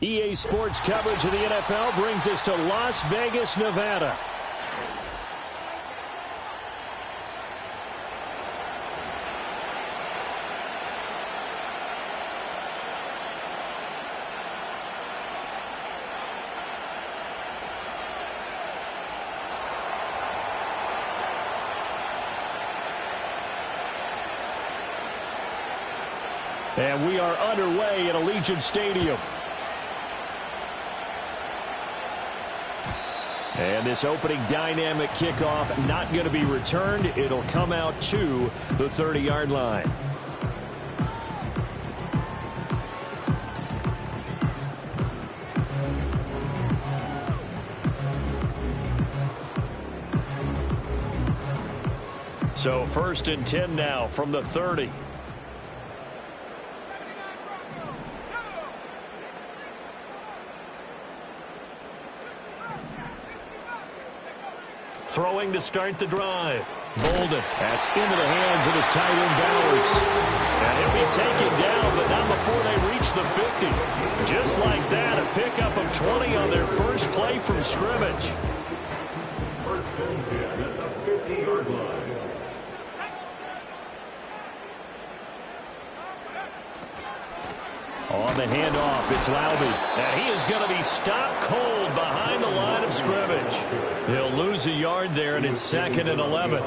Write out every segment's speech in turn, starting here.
EA Sports coverage of the NFL brings us to Las Vegas, Nevada. And we are underway at Allegiant Stadium. And this opening dynamic kickoff not going to be returned. It'll come out to the 30-yard line. So 1st and 10 now from the 30. Throwing to start the drive. Bolden. That's into the hands of his tight end Bowers. And he'll be taken down, but not before they reach the 50. Just like that, a pickup of 20 on their first play from scrimmage. 1st and 10 at the 50-yard line. On the handoff, it's Lvr. And he is going to be stopped cold behind the line of scrimmage. He'll lose a yard there, and it's 2nd and 11.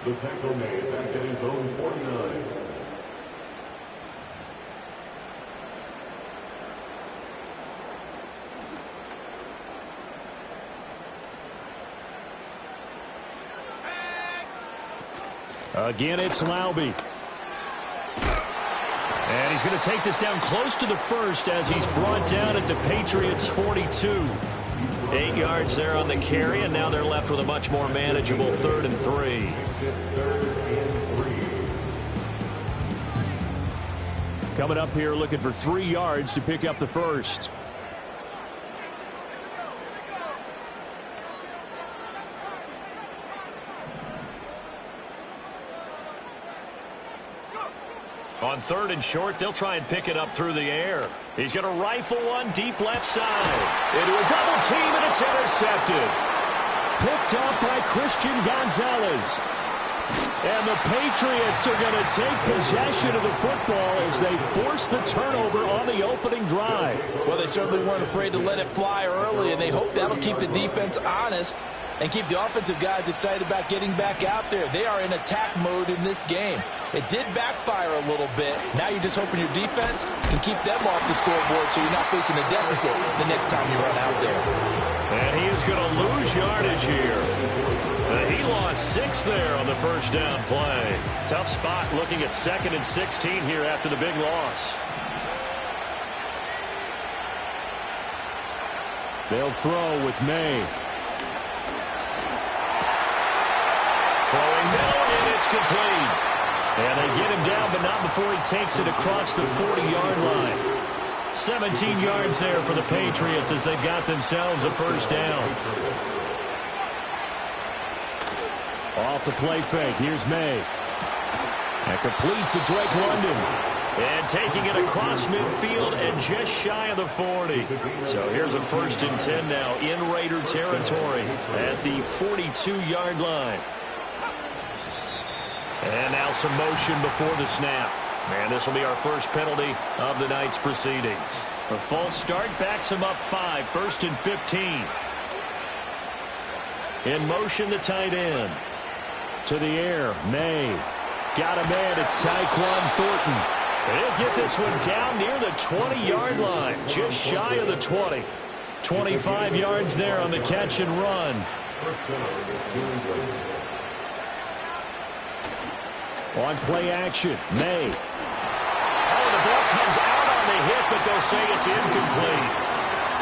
The tackle made back at his own 49. Again, it's Lvr. And he's going to take this down close to the 1st as he's brought down at the Patriots' 42. 8 yards there on the carry, and now they're left with a much more manageable 3rd and 3. Coming up here looking for 3 yards to pick up the 1st. On 3rd and short, they'll try and pick it up through the air. He's going to rifle one deep left side. Into a double team, and it's intercepted. Picked up by Christian Gonzalez. And the Patriots are going to take possession of the football as they force the turnover on the opening drive. Well, they certainly weren't afraid to let it fly early, and they hope that'll keep the defense honest and keep the offensive guys excited about getting back out there. They are in attack mode in this game. It did backfire a little bit. Now you're just hoping your defense can keep them off the scoreboard so you're not facing a deficit the next time you run out there. And he is going to lose yardage here. He lost 6 there on the first down play. Tough spot looking at 2nd and 16 here after the big loss. They'll throw with May. Throwing middle, and it's complete. And they get him down, but not before he takes it across the 40-yard line. 17 yards there for the Patriots as they've got themselves a first down. Off the play fake. Here's May. And complete to Drake London. And taking it across midfield and just shy of the 40. So here's a 1st and 10 now in Raider territory at the 42-yard line. And now some motion before the snap. And this will be our first penalty of the night's proceedings. A false start backs him up 5, 1st and 15. In motion, the tight end. To the air, May. Got a man, it's Tyquan Thornton. And he'll get this one down near the 20-yard line, just shy of the 20. 25 yards there on the catch and run. On play action, May. Oh, the ball comes out on the hit, but they'll say it's incomplete.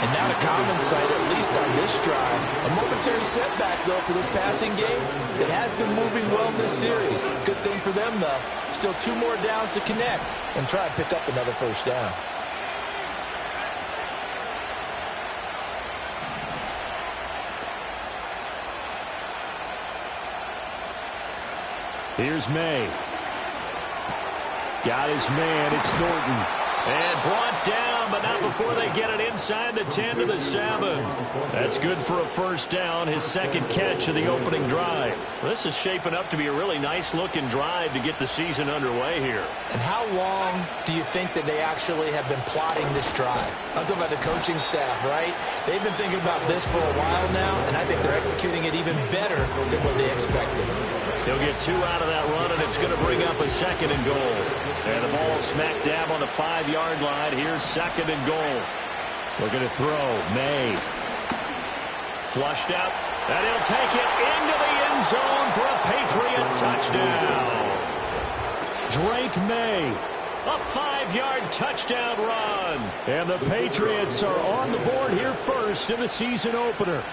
And now to common sight, at least on this drive. A momentary setback, though, for this passing game that has been moving well this series. Good thing for them, though. Still 2 more downs to connect and try and pick up another 1st down. Here's May. Got his man. It's Thornton. And brought down, but not before they get it inside the 10 to the 7. That's good for a 1st down, his 2nd catch of the opening drive. This is shaping up to be a really nice-looking drive to get the season underway here. And how long do you think that they actually have been plotting this drive? I'm talking about the coaching staff, right? They've been thinking about this for a while now, and I think they're executing it even better than what they expected. He'll get 2 out of that run, and it's going to bring up a 2nd and goal. And the ball smack dab on the 5-yard line. Here's 2nd and goal. We're going to throw. May. Flushed out. And he'll take it into the end zone for a Patriot touchdown. Drake May. A 5-yard touchdown run. And the Patriots are on the board here first in the season opener.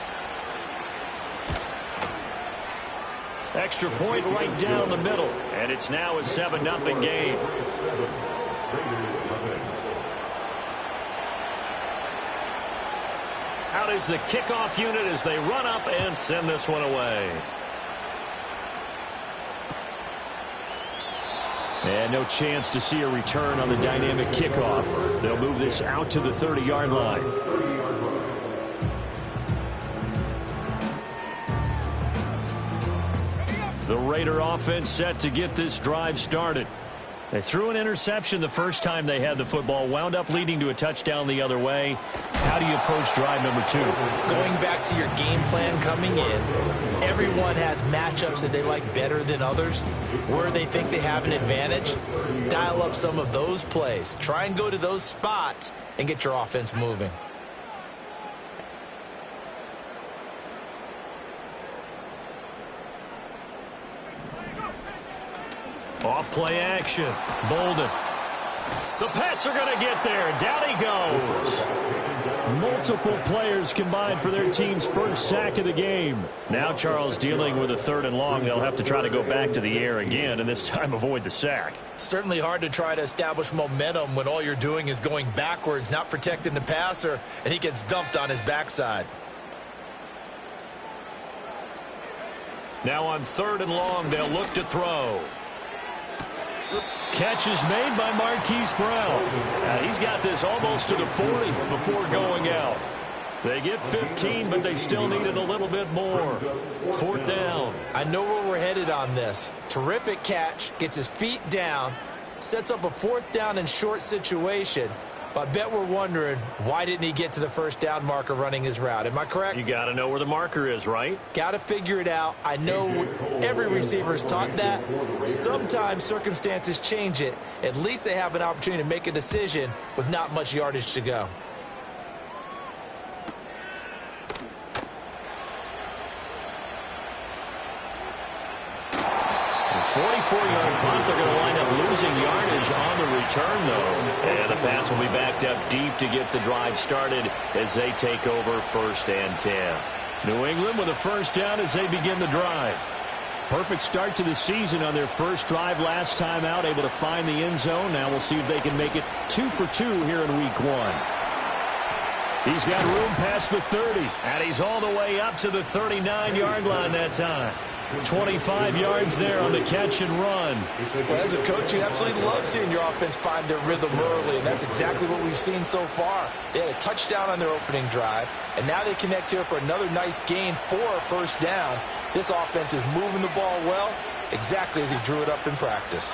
Extra point right down the middle. And it's now a 7-0 game. Out is the kickoff unit as they run up and send this one away. And no chance to see a return on the dynamic kickoff. They'll move this out to the 30-yard line. The Raider offense set to get this drive started. They threw an interception the first time they had the football, wound up leading to a touchdown the other way. How do you approach drive number 2? Going back to your game plan coming in, everyone has matchups that they like better than others. Where they think they have an advantage, dial up some of those plays. Try and go to those spots and get your offense moving. Off play action. Bolden. The Pats are going to get there. Down he goes. Multiple players combined for their team's first sack of the game. Now Charles dealing with a 3rd and long. They'll have to try to go back to the air again and this time avoid the sack. Certainly hard to try to establish momentum when all you're doing is going backwards, not protecting the passer, and he gets dumped on his backside. Now on 3rd and long, they'll look to throw. Catch is made by Marquise Brown. He's got this almost to the 40 before going out. They get 15, but they still needed a little bit more. 4th down. I know where we're headed on this. Terrific catch, gets his feet down, sets up a 4th down and short situation. But I bet we're wondering, why didn't he get to the 1st down marker running his route? Am I correct? You got to know where the marker is, right? Got to figure it out. I know every receiver is taught that. Sometimes circumstances change it. At least they have an opportunity to make a decision with not much yardage to go. A 44-yard punt. They're going to wind up losing yardage on the return, though. And the Pats will be backed up deep to get the drive started as they take over 1st and 10. New England with a 1st down as they begin the drive. Perfect start to the season on their first drive last time out, able to find the end zone. Now we'll see if they can make it 2 for 2 here in week 1. He's got room past the 30, and he's all the way up to the 39-yard line that time. 25 yards there on the catch and run. Well, as a coach, you absolutely love seeing your offense find their rhythm early, and that's exactly what we've seen so far. They had a touchdown on their opening drive, and now they connect here for another nice gain for a first down. This offense is moving the ball well, exactly as he drew it up in practice.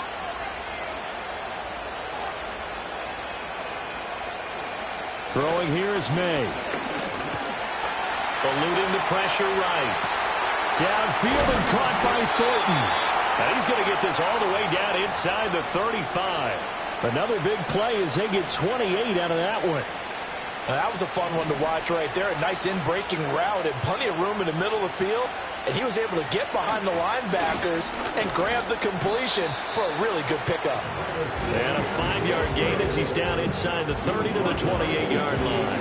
Throwing here is May. Eluding the pressure right. Downfield and caught by Thornton. Now he's going to get this all the way down inside the 35. Another big play as they get 28 out of that one. Now, that was a fun one to watch right there. A nice in-breaking route and plenty of room in the middle of the field. And he was able to get behind the linebackers and grab the completion for a really good pickup. And a 5-yard gain as he's down inside the 30 to the 28-yard line.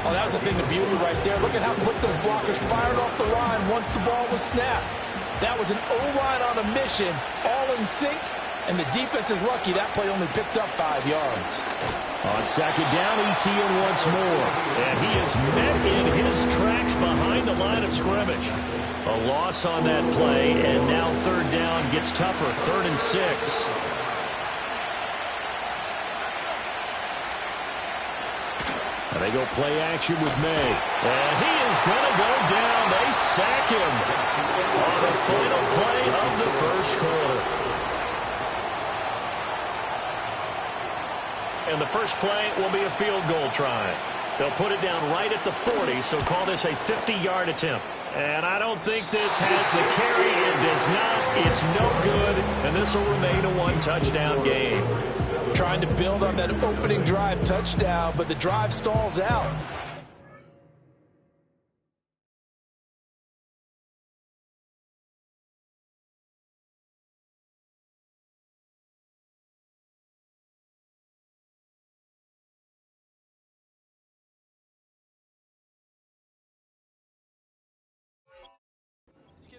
Oh, that was a thing of beauty right there. Look at how quick those blockers fired off the line once the ball was snapped. That was an O-line on a mission, all in sync, and the defense is lucky that play only picked up 5 yards. On second down, ETN once more. And he is met in his tracks behind the line of scrimmage. A loss on that play, and now third down gets tougher. 3rd and 6. And they go play action with May. And he is going to go down. They sack him on the final play of the first quarter. And the first play will be a field goal try. They'll put it down right at the 40, so call this a 50-yard attempt. And I don't think this has the carry. It does not. It's no good, and this will remain a one-touchdown game. Trying to build on that opening drive touchdown, but the drive stalls out.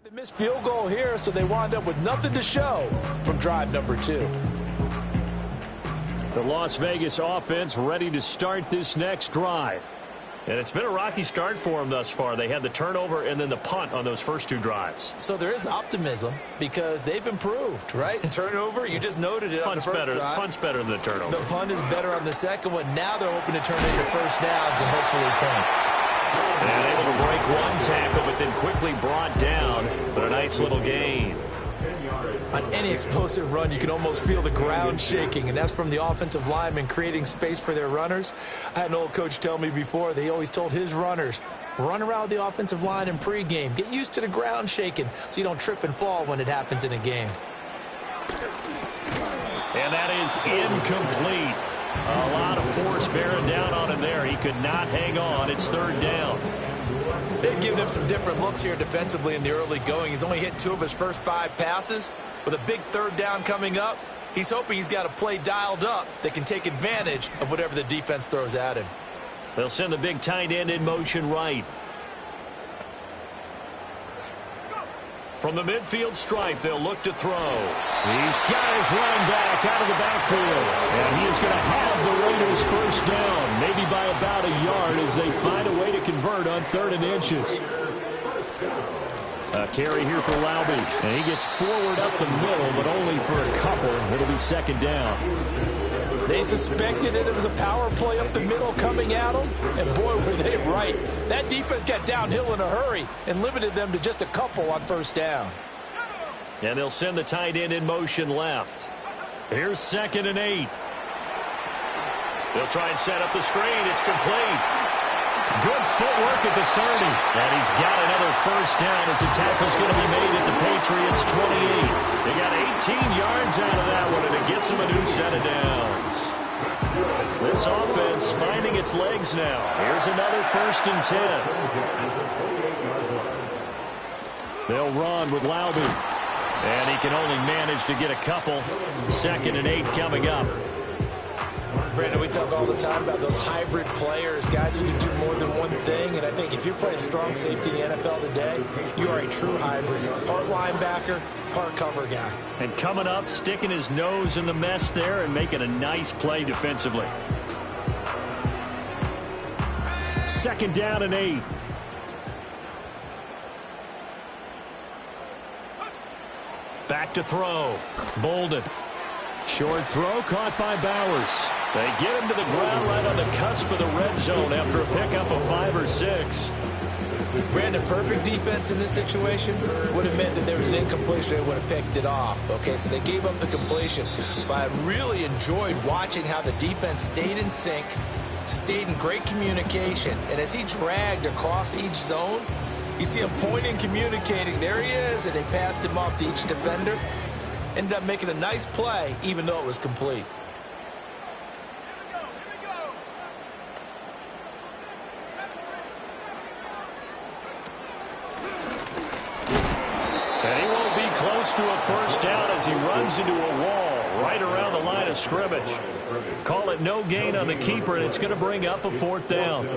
The missed field goal here, so they wind up with nothing to show from drive number 2. The Las Vegas offense ready to start this next drive. And it's been a rocky start for them thus far. They had the turnover and then the punt on those first 2 drives. So there is optimism because they've improved, right? Turnover, you just noted it on the first drive. Punt's better than the turnover. The punt is better on the second one. Now they're hoping to turn into first downs and hopefully points. And able to break one tackle, but then quickly brought down. But a nice little gain. On any explosive run, you can almost feel the ground shaking, and that's from the offensive linemen creating space for their runners. I had an old coach tell me before, they always told his runners, run around the offensive line in pregame. Get used to the ground shaking so you don't trip and fall when it happens in a game. And that is incomplete. A lot of force bearing down on him there. He could not hang on. It's 3rd down. They've given him some different looks here defensively in the early going. He's only hit 2 of his first 5 passes. With a big 3rd down coming up, he's hoping he's got a play dialed up that can take advantage of whatever the defense throws at him. They'll send the big tight end in motion right. From the midfield stripe, they'll look to throw. He's got his running back out of the backfield. And he is going to have the Raiders first down, maybe by about a yard as they find a way to convert on 3rd and inches. A carry here for Lvr Ne. And he gets forward up the middle, but only for a couple. It'll be 2nd down. They suspected it was a power play up the middle coming at them, and boy, were they right. That defense got downhill in a hurry and limited them to just a couple on first down. And they'll send the tight end in motion left. Here's 2nd and 8. They'll try and set up the screen. It's complete. Good footwork at the 30. And he's got another first down as the tackle's going to be made at the Patriots' 28. They got 18 yards out of that one, and it gets them a new set of downs. This offense finding its legs now. Here's another 1st and 10. They'll run with Lvr Ne. And he can only manage to get a couple. 2nd and 8 coming up. Brandon, we talk all the time about those hybrid players, guys who can do more than one thing, and I think if you're playing strong safety in the NFL today, you are a true hybrid. Part linebacker, part cover guy. And coming up, sticking his nose in the mess there and making a nice play defensively. 2nd down and 8. Back to throw. Bolden. Short throw caught by Bowers. They get him to the ground right on the cusp of the red zone after a pickup of 5 or 6. Brandon, perfect defense in this situation would have meant that there was an incompletion. They would have picked it off. Okay, so they gave up the completion. But I really enjoyed watching how the defense stayed in sync, stayed in great communication. And as he dragged across each zone, you see him pointing, communicating. There he is, and they passed him off to each defender. Ended up making a nice play, even though it was complete. And he won't be close to a first down as he runs into a wall right around the line of scrimmage. Call it no gain on the keeper, and it's going to bring up a 4th down.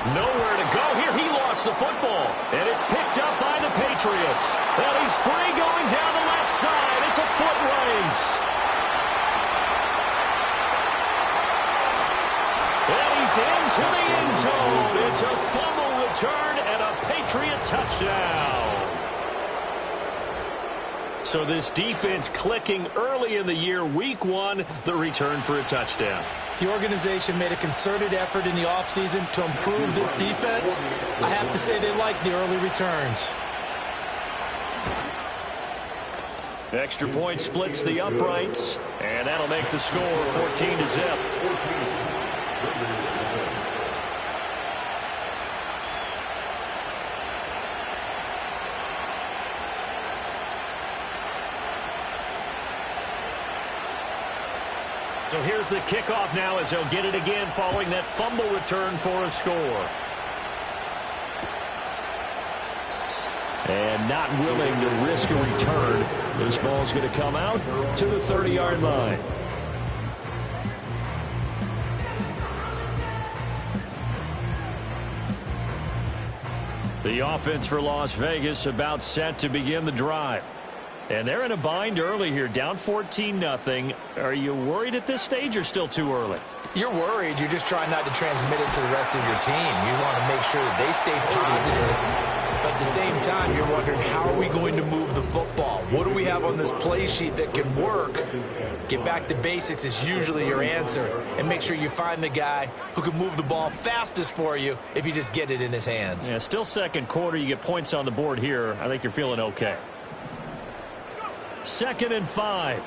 Nowhere to go here. He lost the football, and it's picked up by the Patriots. And he's free going down the left side. It's a foot race. And he's into the end zone. It's a fumble return and a Patriot touchdown. So this defense clicking early in the year, week 1, the return for a touchdown. The organization made a concerted effort in the offseason to improve this defense. I have to say they like the early returns. Extra point splits the uprights, and that'll make the score 14-0. So here's the kickoff now as he'll get it again following that fumble return for a score. And not willing to risk a return. This ball's going to come out to the 30-yard line. The offense for Las Vegas about set to begin the drive. And they're in a bind early here, down 14-0. Are you worried at this stage or still too early? You're worried. You're just trying not to transmit it to the rest of your team. You want to make sure that they stay positive. But at the same time, you're wondering, how are we going to move the football? What do we have on this play sheet that can work? Get back to basics is usually your answer. And make sure you find the guy who can move the ball fastest for you if you just get it in his hands. Yeah, still second quarter. You get points on the board here. I think you're feeling okay. 2nd and 5.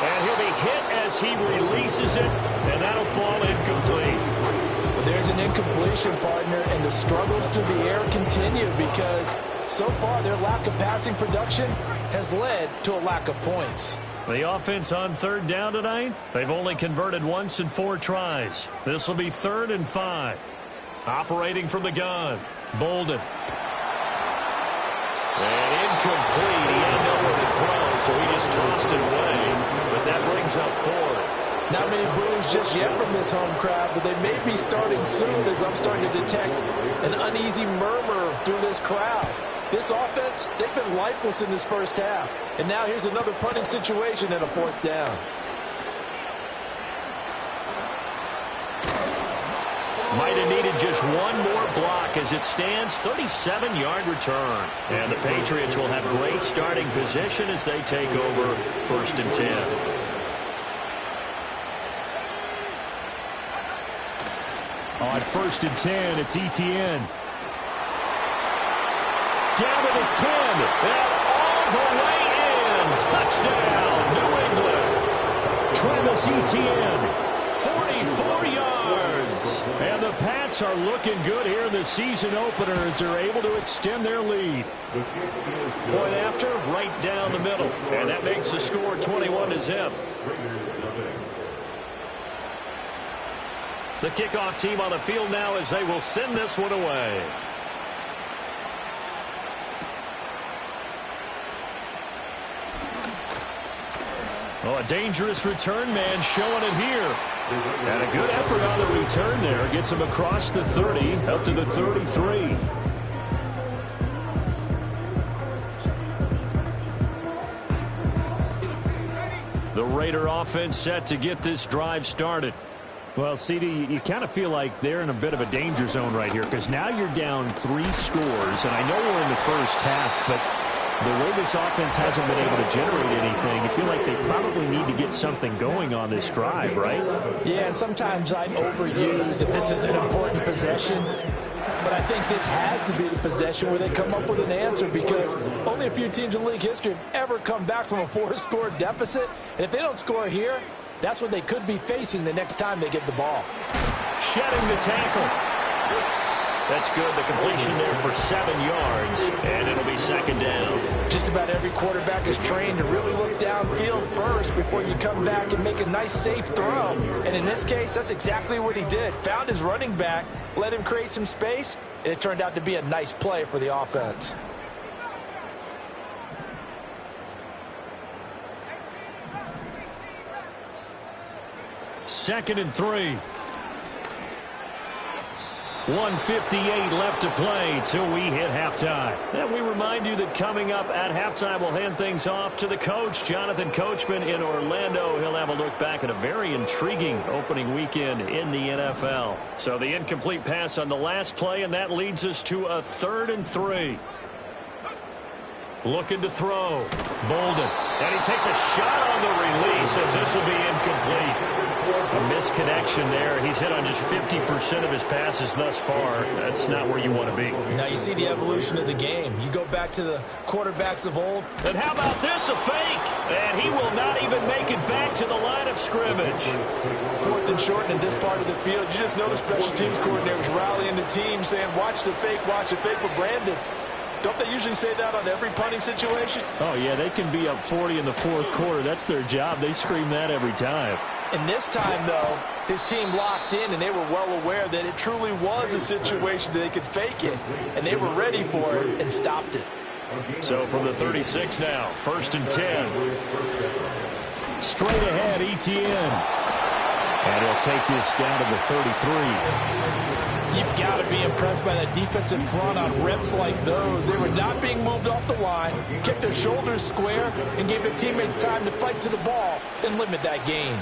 And he'll be hit as he releases it, and that'll fall incomplete. Well, there's an incompletion, partner, and the struggles through the air continue because so far their lack of passing production has led to a lack of points. The offense on 3rd down tonight, they've only converted once in 4 tries. This will be 3rd and 5. Operating from the gun, Bolden. And incomplete. He had nowhere to throw, so he just tossed it away. But that brings up 4th. Not many boos just yet from this home crowd, but they may be starting soon as I'm starting to detect an uneasy murmur through this crowd. This offense, they've been lifeless in this first half. And now here's another punting situation and a 4th down. Might have needed just one more block as it stands, 37-yard return. And the Patriots will have great starting position as they take over 1st and 10. On 1st and 10, it's Etienne. Down to the 10, and all the way in. Touchdown, New England. Travis Etienne, 44 yards. And the Pats are looking good here in the season opener as they're able to extend their lead. Point after, right down the middle. And that makes the score 21-0. The kickoff team on the field now as they will send this one away. Oh, a dangerous return man showing it here. And a good effort on the return there. Gets him across the 30, up to the 33. The Raider offense set to get this drive started. Well, CD, you kind of feel like they're in a bit of a danger zone right here because now you're down 3 scores, and I know we're in the first half, but the way this offense hasn't been able to generate anything, you feel like they probably need to get something going on this drive, right? Yeah, and sometimes I overuse that this is an important possession. But I think this has to be the possession where they come up with an answer because only a few teams in league history have ever come back from a 4-score deficit. And if they don't score here, that's what they could be facing the next time they get the ball. Shedding the tackle. That's good. The completion there for 7 yards, and it'll be second down. Just about every quarterback is trained to really look downfield first before you come back and make a nice, safe throw. And in this case, that's exactly what he did. Found his running back, let him create some space, and it turned out to be a nice play for the offense. Second and 3. 1:58 left to play till we hit halftime. And we remind you that coming up at halftime, we'll hand things off to the coach, Jonathan Coachman in Orlando. He'll have a look back at a very intriguing opening weekend in the NFL. So the incomplete pass on the last play, and that leads us to a 3rd and 3. Looking to throw. Bolden. And he takes a shot on the release as this will be incomplete. A misconnection there. He's hit on just 50% of his passes thus far. That's not where you want to be. Now you see the evolution of the game. You go back to the quarterbacks of old. And how about this, a fake? And he will not even make it back to the line of scrimmage. 4th and short in this part of the field. You just notice special teams coordinators rallying the team saying, watch the fake with Brandon. Don't they usually say that on every punting situation? Oh, yeah, they can be up 40 in the 4th quarter. That's their job. They scream that every time. And this time, though, his team locked in, and they were well aware that it truly was a situation that they could fake it, and they were ready for it and stopped it. So from the 36 now, 1st and 10. Straight ahead, ETN. And he'll take this down to the 33. You've got to be impressed by that defensive front on reps like those. They were not being moved off the line, kept their shoulders square, and gave their teammates time to fight to the ball and limit that gain.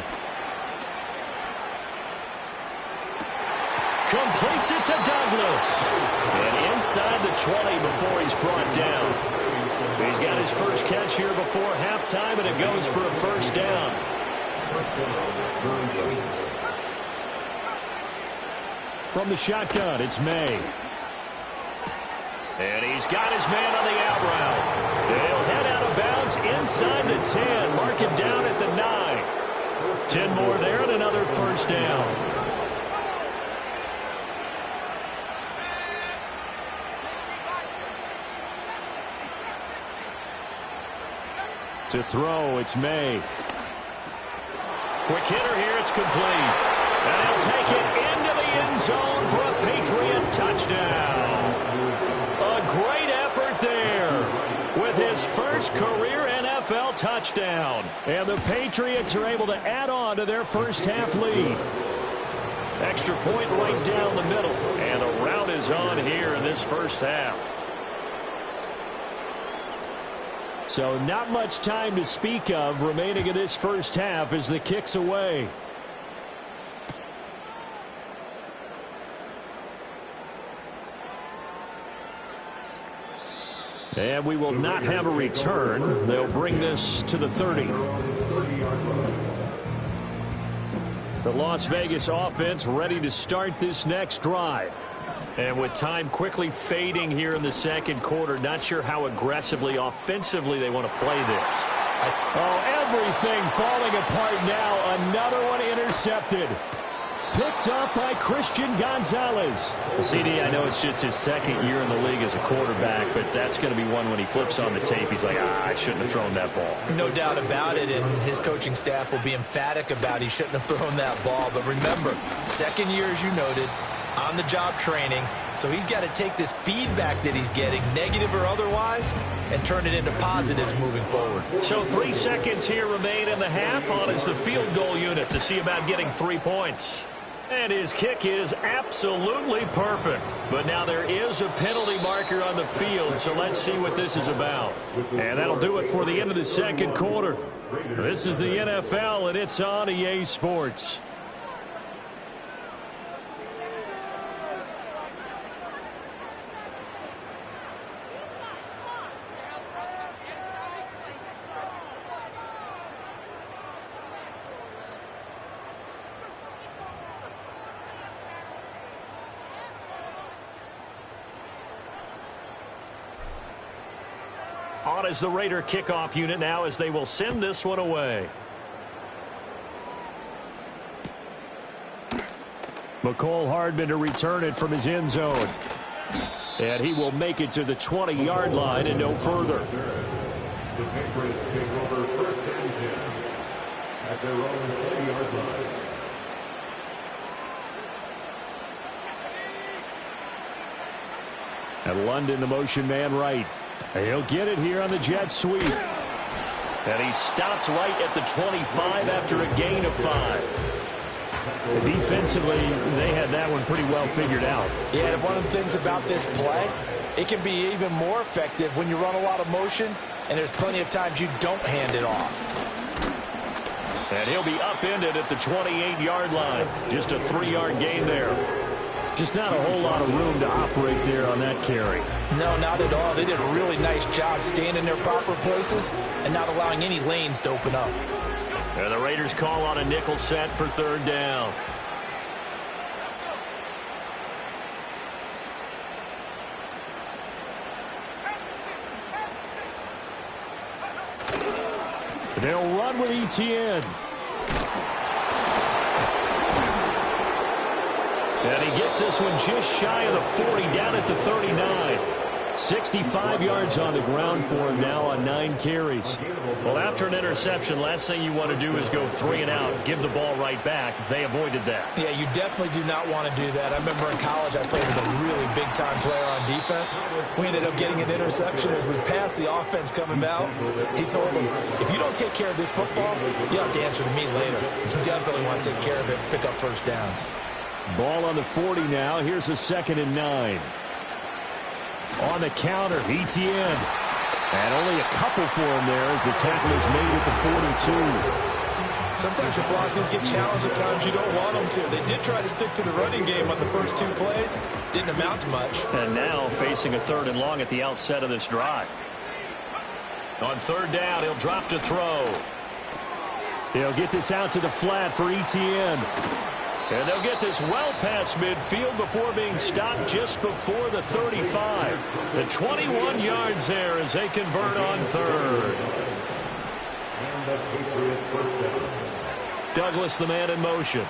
Completes it to Douglas. And inside the 20 before he's brought down. He's got his first catch here before halftime, and it goes for a 1st down. From the shotgun, it's May. And he's got his man on the out route. He'll head out of bounds inside the 10. Mark it down at the 9. 10 more there and another 1st down. To throw, it's May. Quick hitter here, it's complete. And he'll take it into the end zone for a Patriot touchdown. A great effort there with his first career NFL touchdown. And the Patriots are able to add on to their first half lead. Extra point right down the middle. And the route is on here in this first half. So not much time to speak of remaining in this first half as the kick's away. And we will not have a return. They'll bring this to the 30. The Las Vegas offense ready to start this next drive. And with time quickly fading here in the 2nd quarter, not sure how aggressively, offensively they want to play this. Oh, everything falling apart now. Another one intercepted. Picked up by Christian Gonzalez. CD, I know it's just his second year in the league as a quarterback, but that's going to be one when he flips on the tape. He's like, I shouldn't have thrown that ball. No doubt about it, and his coaching staff will be emphatic about he shouldn't have thrown that ball. But remember, second year, as you noted, on-the-job training, so he's got to take this feedback that he's getting, negative or otherwise, and turn it into positives moving forward. So 3 seconds here remain in the half. On is the field goal unit to see about getting 3 points. And his kick is absolutely perfect. But now there is a penalty marker on the field, so let's see what this is about. And that'll do it for the end of the second quarter. This is the NFL, and it's on EA Sports. On is the Raider kickoff unit now as they will send this one away. McCole Hardman to return it from his end zone. And he will make it to the 20-yard line and no further. The Patriots take over first and 10 at their own 20-yard line. And London, the motion man right. He'll get it here on the jet sweep. And he stopped right at the 25 after a gain of 5. Defensively, they had that one pretty well figured out. Yeah, and one of the things about this play, it can be even more effective when you run a lot of motion, and there's plenty of times you don't hand it off. And he'll be upended at the 28-yard line. Just a 3-yard gain there. Just not a whole lot of room to operate there on that carry. No, not at all. They did a really nice job staying in their proper places and not allowing any lanes to open up. And the Raiders call on a nickel set for third down. They'll run with Etienne. And he gets this one just shy of the 40, down at the 39. 65 yards on the ground for him now on 9 carries. Well, after an interception, last thing you want to do is go 3 and out, give the ball right back. They avoided that. Yeah, you definitely do not want to do that. I remember in college I played with a really big-time player on defense. We ended up getting an interception as we passed the offense coming out. He told him, if you don't take care of this football, you have to answer to me later. You definitely want to take care of it, pick up first downs. Ball on the 40 now. Here's a 2nd and 9. On the counter, Etienne. And only a couple for him there as the tackle is made at the 42. Sometimes your philosophies get challenged at times you don't want them to. They did try to stick to the running game on the first 2 plays. Didn't amount to much. And now facing a 3rd and long at the outset of this drive. On 3rd down, he'll drop to throw. They'll get this out to the flat for Etienne. And they'll get this well past midfield before being stopped just before the 35. The 21 yards there as they convert on 3rd. And the Patriot first down. Douglas, the man in motion.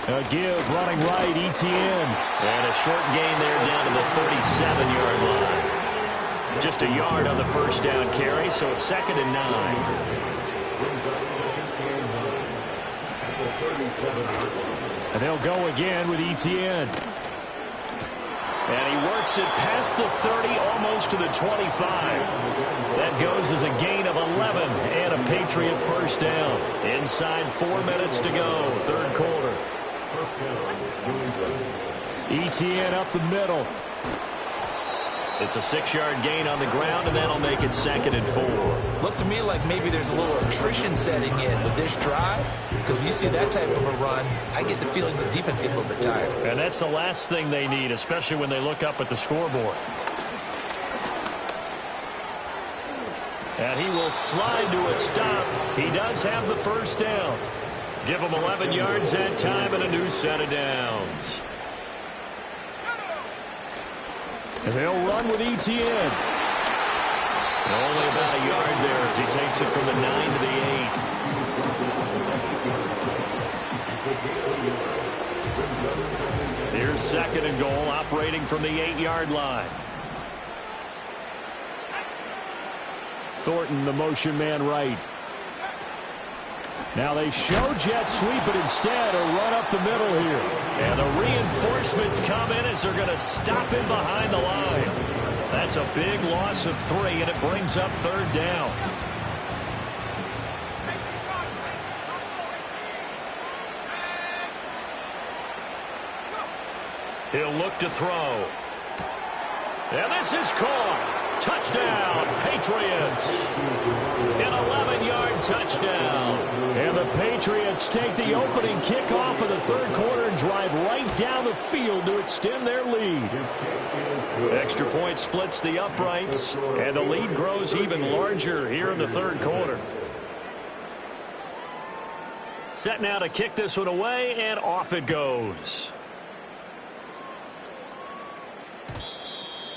A give running right, Etienne. And a short gain there down to the 37-yard line. Just a yard on the first down carry, so it's 2nd and 9. And they'll go again with Etienne. And he works it past the 30, almost to the 25. That goes as a gain of 11 and a Patriot first down. Inside 4 minutes to go, 3rd quarter. Etienne up the middle. It's a 6-yard gain on the ground, and that'll make it 2nd and 4. Looks to me like maybe there's a little attrition setting in with this drive, because when you see that type of a run, I get the feeling the defense gets a little bit tired. And that's the last thing they need, especially when they look up at the scoreboard. And he will slide to a stop. He does have the first down. Give him 11 yards that time and a new set of downs. And they'll run with Etienne. Only about a yard there as he takes it from the 9 to the 8. Here's second and goal, operating from the 8-yard line. Thornton, the motion man right. Now they show jet sweep, but instead a run up the middle here. And the reinforcements come in as they're going to stop him behind the line. That's a big loss of 3, and it brings up third down. He'll look to throw. And this is caught. Touchdown, Patriots. An 11-yard touchdown. And the Patriots take the opening kickoff of the third quarter and drive right down the field to extend their lead. Extra point splits the uprights, and the lead grows even larger here in the third quarter. Set now to kick this one away, and off it goes.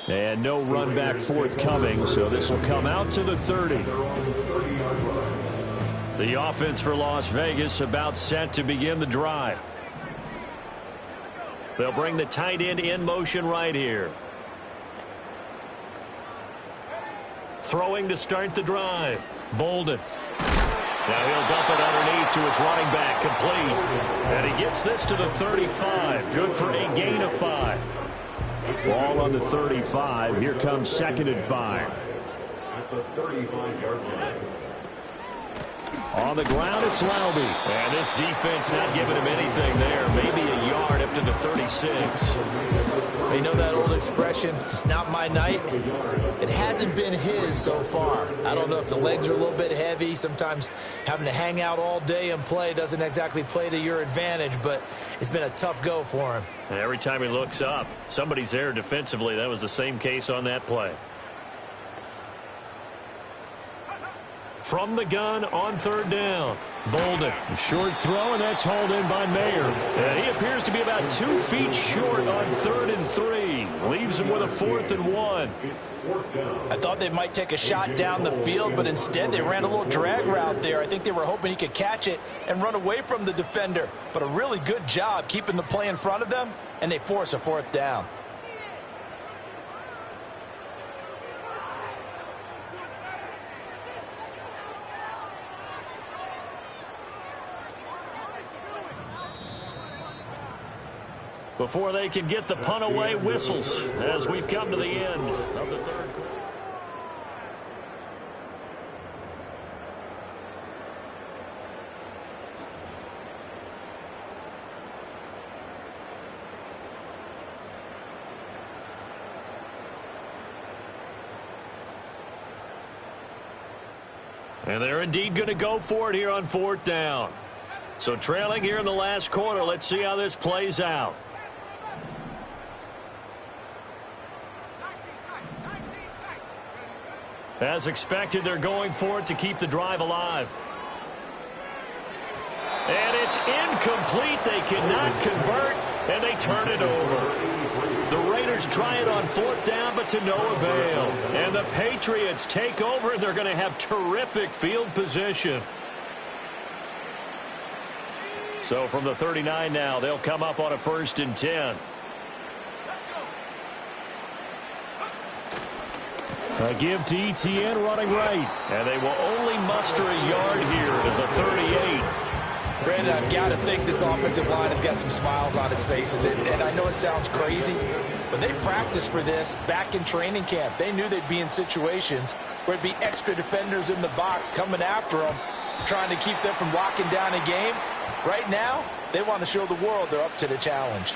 And no run back forthcoming, so this will come out to the 30. The offense for Las Vegas about set to begin the drive. They'll bring the tight end in motion right here. Throwing to start the drive. Bolden. Now he'll dump it underneath to his running back, complete. And he gets this to the 35. Good for a gain of 5. Ball on the 35. Here comes second and 5. At the 35-yard line. On the ground, it's Lvr Ne. And this defense not giving him anything there. Maybe a yard up to the 36. You know that old expression, it's not my night? It hasn't been his so far. I don't know if the legs are a little bit heavy. Sometimes having to hang out all day and play doesn't exactly play to your advantage, but it's been a tough go for him. And every time he looks up, somebody's there defensively. That was the same case on that play. From the gun on third down. Bolden. A short throw, and that's hauled in by Mayer. And he appears to be about 2 feet short on 3rd and 3. Leaves him with a 4th and 1. I thought they might take a shot down the field, but instead they ran a little drag route there. I think they were hoping he could catch it and run away from the defender. But a really good job keeping the play in front of them, and they force a 4th down. Before they can get the punt away, whistles as we've come to the end of the third quarter. And they're indeed going to go for it here on 4th down. So trailing here in the last quarter, let's see how this plays out. As expected, they're going for it to keep the drive alive. And it's incomplete. They cannot convert, and they turn it over. The Raiders try it on 4th down, but to no avail. And the Patriots take over, and they're going to have terrific field position. So from the 39 now, they'll come up on a 1st and 10. A give to Etienne running right. And they will only muster a yard here to the 38. Brandon, I've got to think this offensive line has got some smiles on its faces. And I know it sounds crazy, but they practiced for this back in training camp. They knew they'd be in situations where it'd be extra defenders in the box coming after them, trying to keep them from locking down a game. Right now, they want to show the world they're up to the challenge.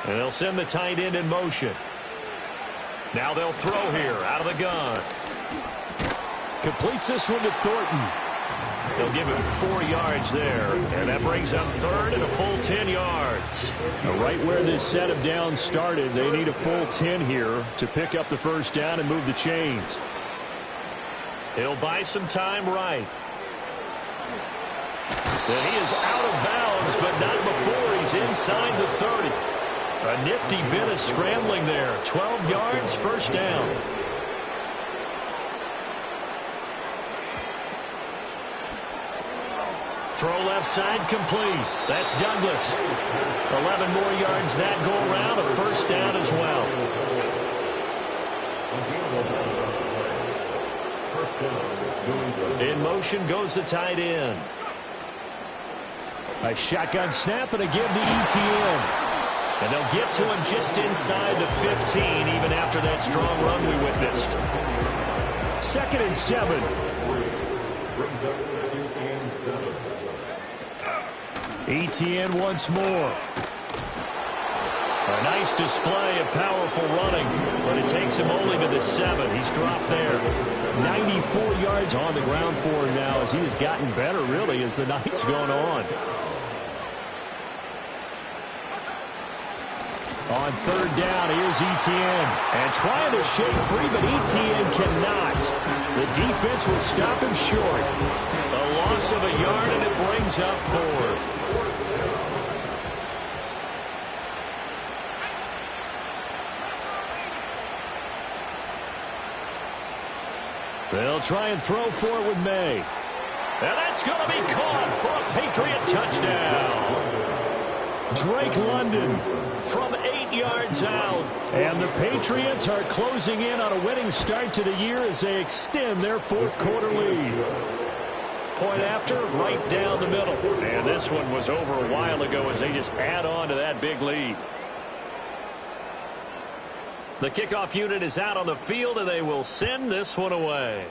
And they'll send the tight end in motion. Now they'll throw here out of the gun. Completes this one to Thornton. They'll give him 4 yards there. And that brings up 3rd and a full 10 yards. Now right where this set of downs started, they need a full 10 here to pick up the 1st down and move the chains. He'll buy some time right. And he is out of bounds, but not before he's inside the 30. A nifty bit of scrambling there. 12 yards, first down. Throw left side complete. That's Douglas. 11 more yards that go around. A first down as well. In motion goes the tight end. A shotgun snap and a give to ETN. And they'll get to him just inside the 15, even after that strong run we witnessed. 2nd and 7. Brings up 2nd and 7. ETN once more. A nice display of powerful running, but it takes him only to the 7. He's dropped there. 94 yards on the ground for him now as he has gotten better, really, as the night's gone on. On 3rd down, here's ETN. And trying to shake free, but ETN cannot. The defense will stop him short. A loss of a yard, and it brings up 4th. They'll try and throw for it with May. And that's going to be caught for a Patriot touchdown. Drake London from 8 yards out. And the Patriots are closing in on a winning start to the year as they extend their 4th quarter lead. Point after, right down the middle. And this one was over a while ago as they just add on to that big lead. The kickoff unit is out on the field, and they will send this one away.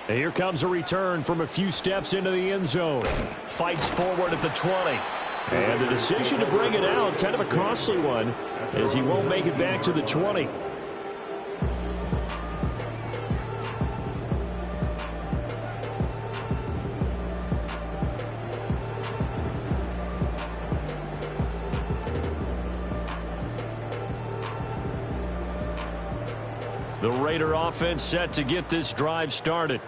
And here comes a return from a few steps into the end zone. Fights forward at the 20. And the decision to bring it out, kind of a costly one, as he won't make it back to the 20. The Raider offense set to get this drive started.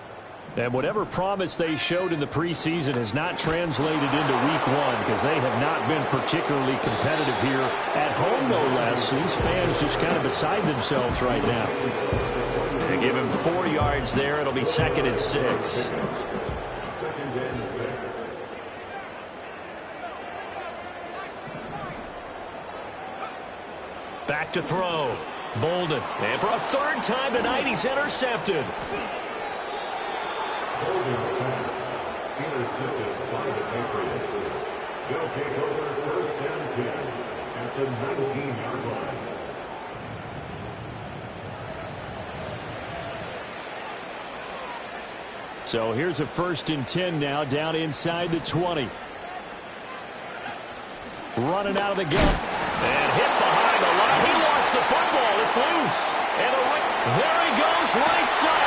And whatever promise they showed in the preseason has not translated into week 1 because they have not been particularly competitive here at home, no less. These fans just kind of beside themselves right now. They give him 4 yards there. It'll be 2nd and 6. 2nd and 6. Back to throw. Bolden. And for a 3rd time tonight, he's intercepted. Bolden's pass intercepted by the Patriots. They'll take over 1st and 10 at the 19-yard line. So here's a 1st and 10 now down inside the 20. Running out of the gun. And hit behind the line. He lost the football. It's loose. And there he goes right side.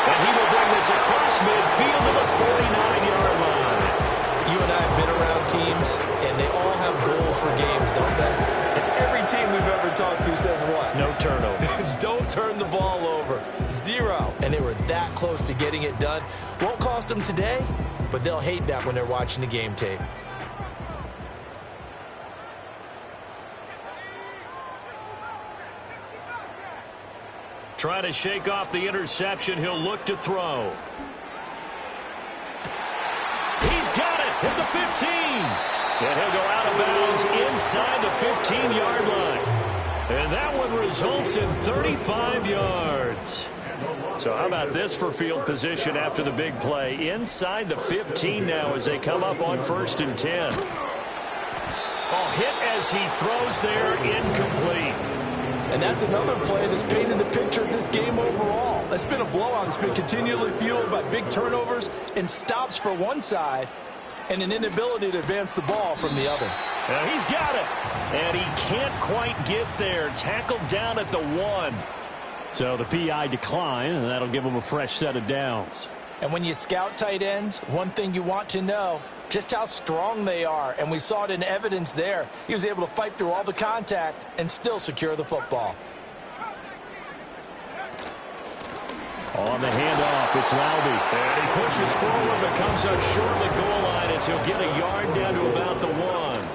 And he will bring this across midfield to the 49-yard line. You and I have been around teams, and they all have goals for games, don't they? And every team we've ever talked to says what? No turnovers. Don't turn the ball over. 0. And they were that close to getting it done. Won't cost them today, but they'll hate that when they're watching the game tape. Trying to shake off the interception. He'll look to throw. He's got it at the 15. And he'll go out of bounds inside the 15-yard line. And that one results in 35 yards. So how about this for field position after the big play? Inside the 15 now as they come up on 1st and 10. Oh, hit as he throws there, incomplete. And that's another play that's painted the picture of this game overall. It's been a blowout. It's been continually fueled by big turnovers and stops for one side and an inability to advance the ball from the other. Now he's got it. And he can't quite get there. Tackled down at the 1. So the PI decline, and that'll give him a fresh set of downs. And when you scout tight ends, one thing you want to know, just how strong they are. And we saw it in evidence there. He was able to fight through all the contact and still secure the football. On the handoff, it's Lvr. And he pushes forward, but comes up short of the goal line as he'll get a yard down to about the 1.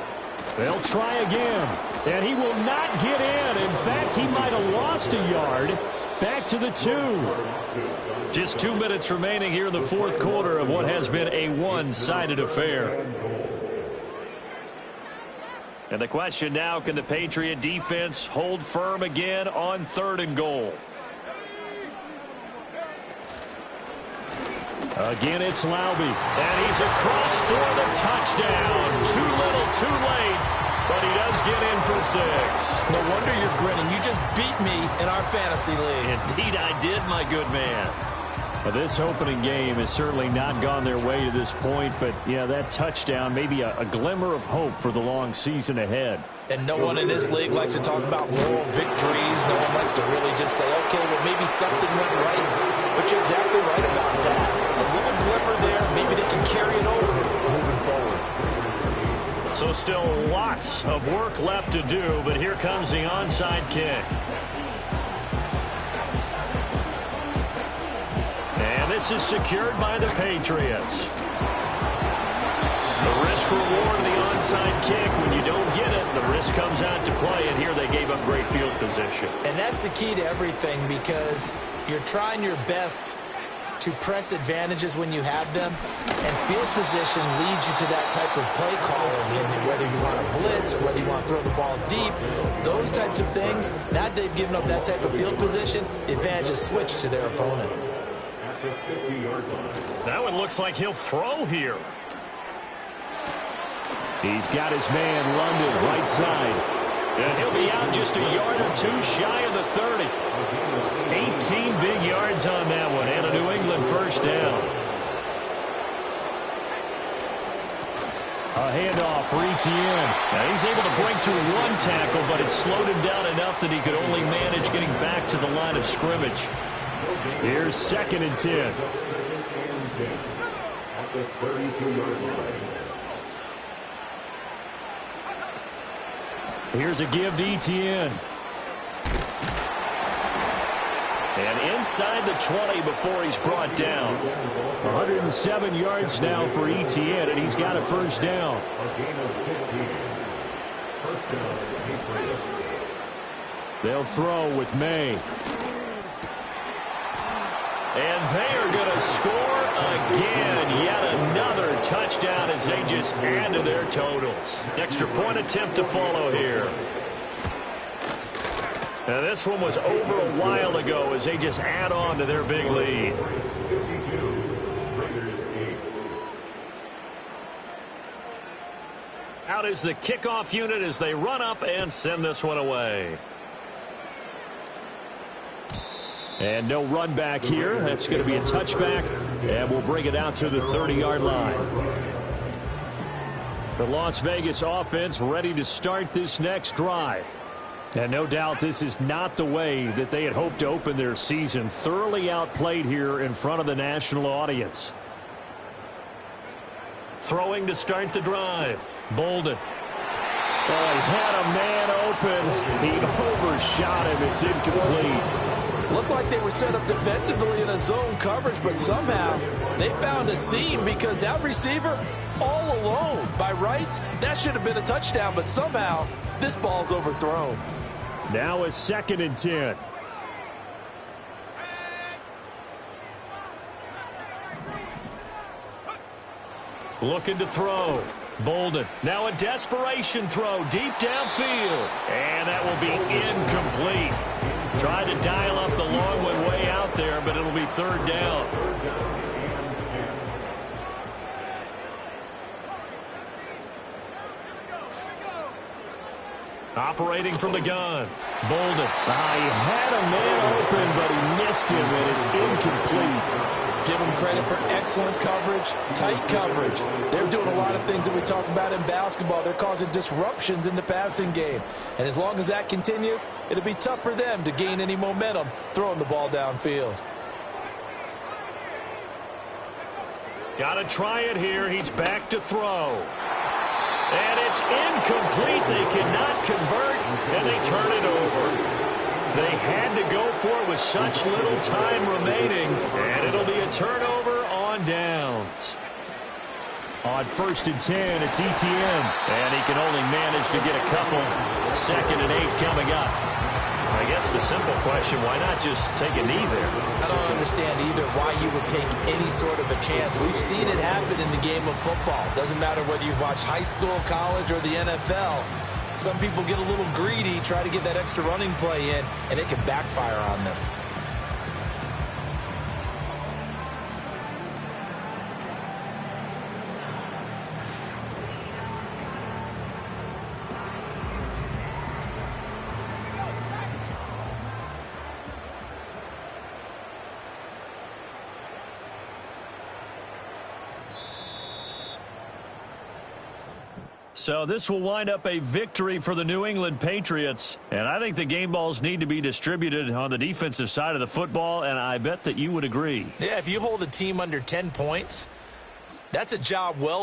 They'll try again, and he will not get in. In fact, he might have lost a yard. Back to the 2. Just 2 minutes remaining here in the fourth quarter of what has been a one-sided affair. And the question now, can the Patriot defense hold firm again on 3rd and goal? Again, it's Lvr. And he's across for the touchdown. Too little, too late, but he does get in for 6. No wonder you're grinning. You just beat me in our fantasy league. Indeed I did, my good man. Well, this opening game has certainly not gone their way to this point, but, yeah, that touchdown, maybe a glimmer of hope for the long season ahead. And no one in this league likes to talk about moral victories. No one likes to really just say, okay, well, maybe something went right. But you're exactly right about that. A little glimmer there, maybe they can carry it over moving forward. So still lots of work left to do, but here comes the onside kick. And this is secured by the Patriots. The risk-reward of the onside kick, when you don't get it, the risk comes out to play, and here they gave up great field position. And that's the key to everything, because you're trying your best to press advantages when you have them, and field position leads you to that type of play calling, and whether you want to blitz or whether you want to throw the ball deep, those types of things. Now that they've given up that type of field position, the advantage is switched to their opponent. That one looks like he'll throw here. He's got his man, London, right side. And he'll be out just a yard or 2 shy of the 30. 18 big yards on that one, and a New England first down. A handoff for Etienne. Now he's able to break through 1 tackle, but it slowed him down enough that he could only manage getting back to the line of scrimmage. Here's 2nd and 10. At the 32-yard line. Here's a give to Etienne. And inside the 20 before he's brought down. 107 yards now for Etienne, and he's got a first down. A gain of 15. First down, Patriots. They'll throw with May. And they are going to score again. Yet another touchdown as they just add to their totals. Extra point attempt to follow here. Now this one was over a while ago as they just add on to their big lead. 52. Raiders 8. Out is the kickoff unit as they run up and send this one away. And no run back here. That's going to be a touchback, and we'll bring it out to the 30-yard line. The Las Vegas offense ready to start this next drive. And no doubt this is not the way that they had hoped to open their season. Thoroughly outplayed here in front of the national audience. Throwing to start the drive. Bolden. Oh, he had a man open. He overshot him. It's incomplete. Looked like they were set up defensively in a zone coverage, but somehow they found a seam because that receiver all alone. By rights, that should have been a touchdown, but somehow this ball's overthrown. Now a 2nd and 10. Looking to throw. Bolden. Now a desperation throw deep downfield. And that will be incomplete. Tried to dial up the long one way out there, but it'll be 3rd down. Operating from the gun. Bolden. He had a man open, but he missed him, and it's incomplete. Give them credit for excellent coverage, tight coverage. They're doing a lot of things that we talk about in basketball. They're causing disruptions in the passing game. And as long as that continues, it'll be tough for them to gain any momentum throwing the ball downfield. Got to try it here. He's back to throw. And it's incomplete. They cannot convert, and they turn it over. They had to go for it with such little time remaining, and it'll be a turnover on downs. On 1st and 10, it's ETN. And he can only manage to get a couple. 2nd and 8 coming up. I guess the simple question, why not just take a knee there? I don't understand either why you would take any sort of a chance. We've seen it happen in the game of football. Doesn't matter whether you've watched high school, college, or the NFL. Some people get a little greedy, try to get that extra running play in, and it can backfire on them. So this will wind up a victory for the New England Patriots. And I think the game balls need to be distributed on the defensive side of the football, and I bet that you would agree. Yeah, if you hold a team under 10 points, that's a job well